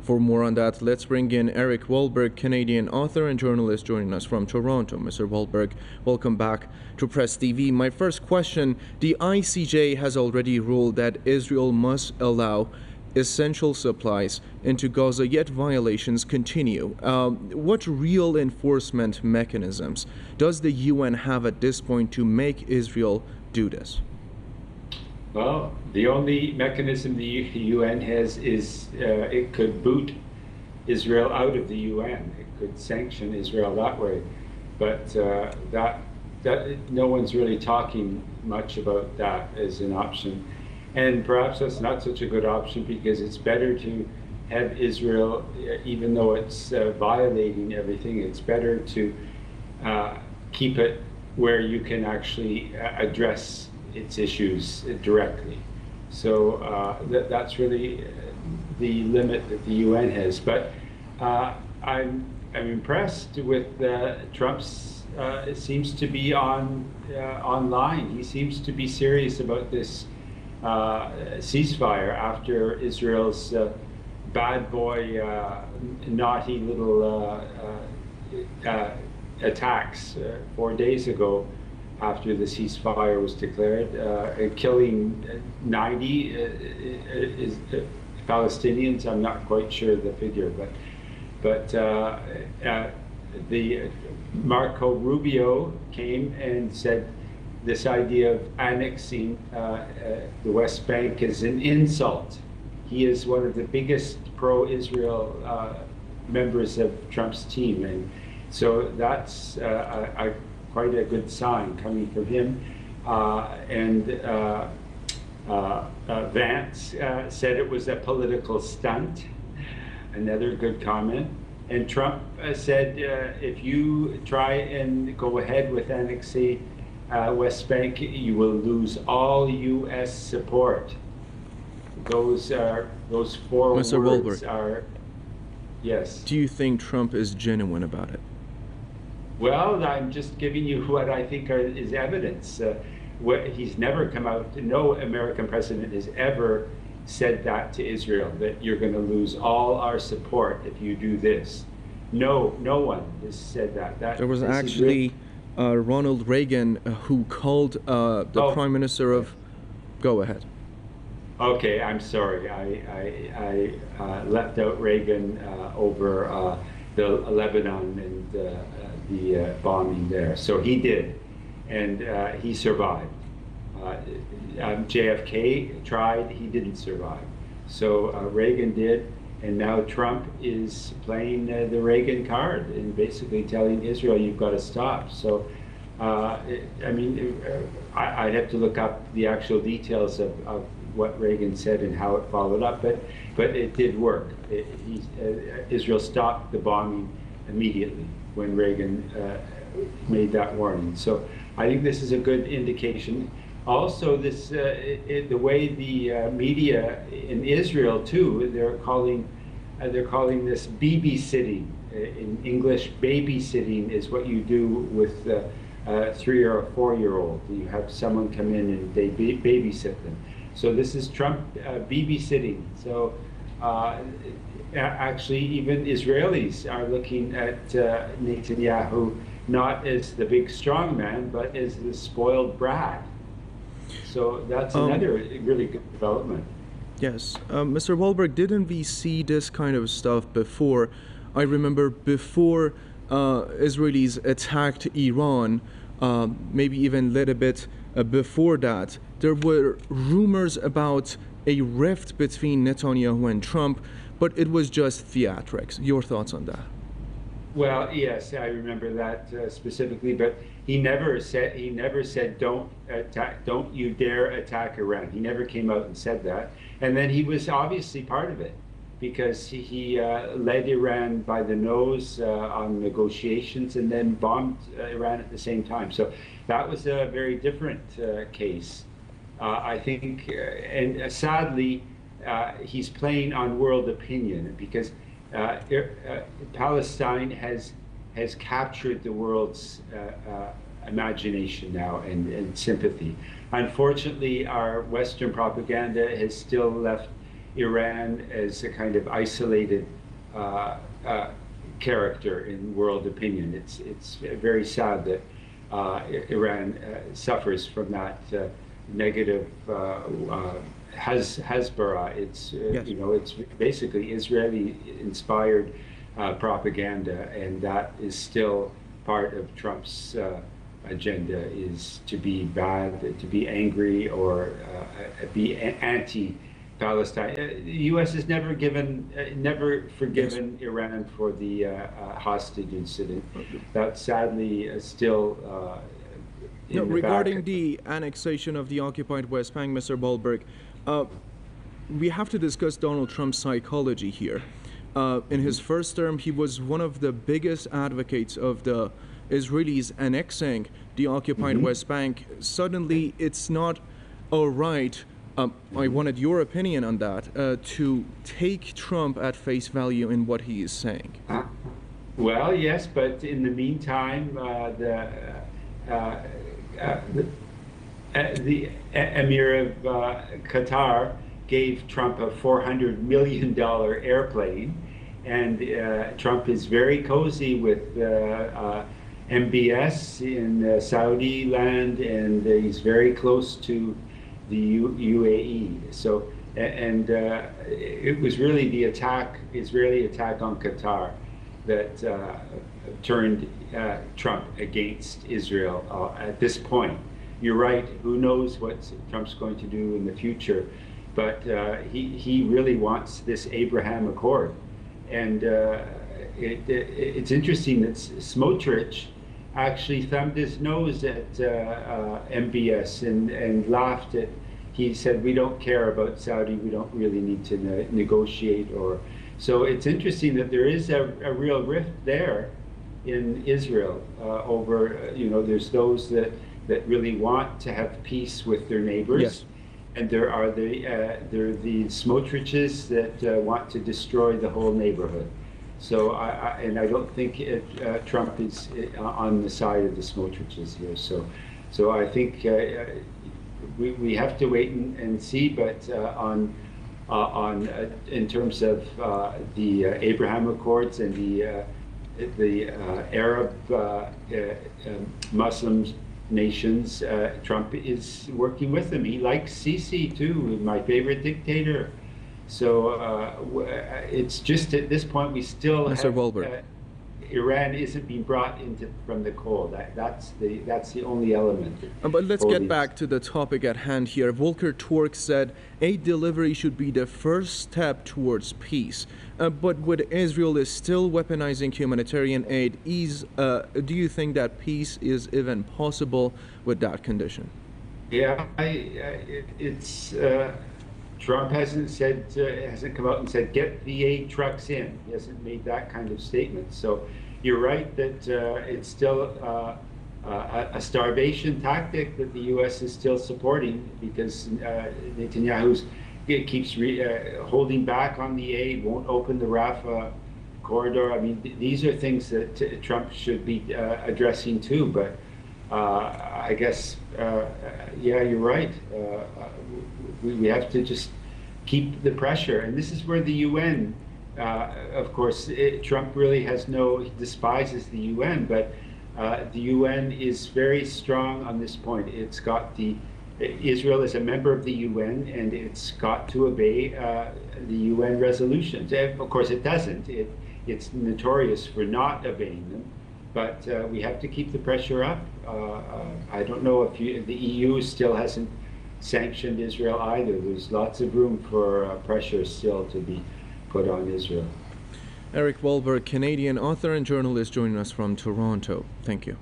For more on that, let's bring in Eric Walberg, Canadian author and journalist, joining us from Toronto. Mr. Walberg, welcome back to Press TV. My first question, the ICJ has already ruled that Israel must allow essential supplies into Gaza, yet violations continue. What real enforcement mechanisms does the UN have at this point to make Israel do this? Well, the only mechanism the UN has is it could boot Israel out of the UN. It could sanction Israel that way, but that no one's really talking much about that as an option. And perhaps that's not such a good option, because it's better to have Israel, even though it's violating everything, it's better to keep it where you can actually address its issues directly. So that's really the limit that the UN has. But I'm impressed with Trump's. It seems to be online. He seems to be serious about this ceasefire after Israel's bad boy, naughty little attacks 4 days ago, after the ceasefire was declared, killing 90 Palestinians. I'm not quite sure the figure, but the Marco Rubio came and said this idea of annexing the West Bank is an insult. He is one of the biggest pro-Israel members of Trump's team, and so that's quite a good sign coming from him. Vance said it was a political stunt, another good comment. And Trump said, if you try and go ahead with annexing West Bank, you will lose all U.S. support. Those four Mr. words Walberg, are, yes. do you think Trump is genuine about it? Well, I'm just giving you what I think is evidence. He's never come out, no American president has ever said that to Israel, that you're going to lose all our support if you do this. No one has said that. There was actually Ronald Reagan who called the Prime Minister of... Go ahead. Okay, I'm sorry. I left out Reagan over the Lebanon and the bombing there. So he did, and he survived. JFK tried, he didn't survive. So Reagan did, and now Trump is playing the Reagan card and basically telling Israel, you've got to stop. So, I mean, I'd have to look up the actual details of what Reagan said and how it followed up, but it did work. Israel stopped the bombing immediately when Reagan made that warning. So I think this is a good indication. Also, this the way the media in Israel too, they're calling this Bibi-sitting. In English, babysitting is what you do with a 3 or a 4-year-old. You have someone come in and they babysit them. So this is Trump Bibi-sitting. So actually, even Israelis are looking at Netanyahu not as the big strong man, but as the spoiled brat. So that's another really good development. Yes. Mr. Walberg, didn't we see this kind of stuff before? I remember before Israelis attacked Iran, maybe even a little bit before that, there were rumors about a rift between Netanyahu and Trump, but it was just theatrics. Your thoughts on that? Well, yes, I remember that specifically, but he never said don't attack, don't you dare attack Iran. He never came out and said that. And then he was obviously part of it, because he led Iran by the nose on negotiations and then bombed Iran at the same time. So that was a very different case. I think, and sadly, he's playing on world opinion, because Palestine has captured the world's imagination now and sympathy. Unfortunately, our Western propaganda has still left Iran as a kind of isolated character in world opinion. It's very sad that Iran suffers from that negative Hezbollah. It's Yes. it's basically Israeli-inspired propaganda, and that is still part of Trump's agenda, is to be bad, to be angry, or be anti-Palestine. The U.S. has never forgiven Iran for the hostage incident. That's sadly still in the Regarding back. the annexation of the occupied West Bank, Mr. Walberg, we have to discuss Donald Trump's psychology here. In his first term, he was one of the biggest advocates of the Israelis annexing the occupied West Bank. Suddenly, it's not all right. I wanted your opinion on that, to take Trump at face value in what he is saying. Well, yes, but in the meantime, the Emir of Qatar gave Trump a $400 million airplane, and Trump is very cozy with MBS in Saudi land, and he's very close to the UAE. So, and it was really the Israeli attack on Qatar that turned Trump against Israel at this point. You're right, who knows what Trump's going to do in the future, but he really wants this Abraham Accord. And it's interesting that Smotrich actually thumbed his nose at MBS and laughed at. He said, "We don't care about Saudi. We don't really need to negotiate." Or so it's interesting that there is a real rift there in Israel over. There's those that really want to have peace with their neighbors. Yes. And there are the Smotriches that want to destroy the whole neighborhood. So I don't think Trump is on the side of the Smotriches here. So I think we have to wait and see. But in terms of the Abraham Accords and the Arab Muslims nations, Trump is working with them. He likes Sisi too, my favorite dictator. So it's just at this point we still Mr. have Walberg. Iran isn't being brought into from the cold. That's the only element. But let's get back to the topic at hand here. Volker Turk said aid delivery should be the first step towards peace. But with Israel is still weaponizing humanitarian aid, do you think that peace is even possible with that condition? Yeah, Trump hasn't come out and said, get the aid trucks in. He hasn't made that kind of statement. So you're right that it's still a starvation tactic that the U.S. is still supporting, because Netanyahu keeps holding back on the aid, won't open the Rafah corridor. I mean, these are things that Trump should be addressing too. But I guess, yeah, you're right. We have to just keep the pressure. And this is where the UN, of course, Trump really he despises the UN, but the UN is very strong on this point. It's got Israel is a member of the UN, and it's got to obey the UN resolutions. Of course, it doesn't. It's notorious for not obeying them, but we have to keep the pressure up. I don't know if the EU still hasn't sanctioned Israel either. There's lots of room for pressure still to be put on Israel. Eric Walberg, Canadian author and journalist, joining us from Toronto. Thank you.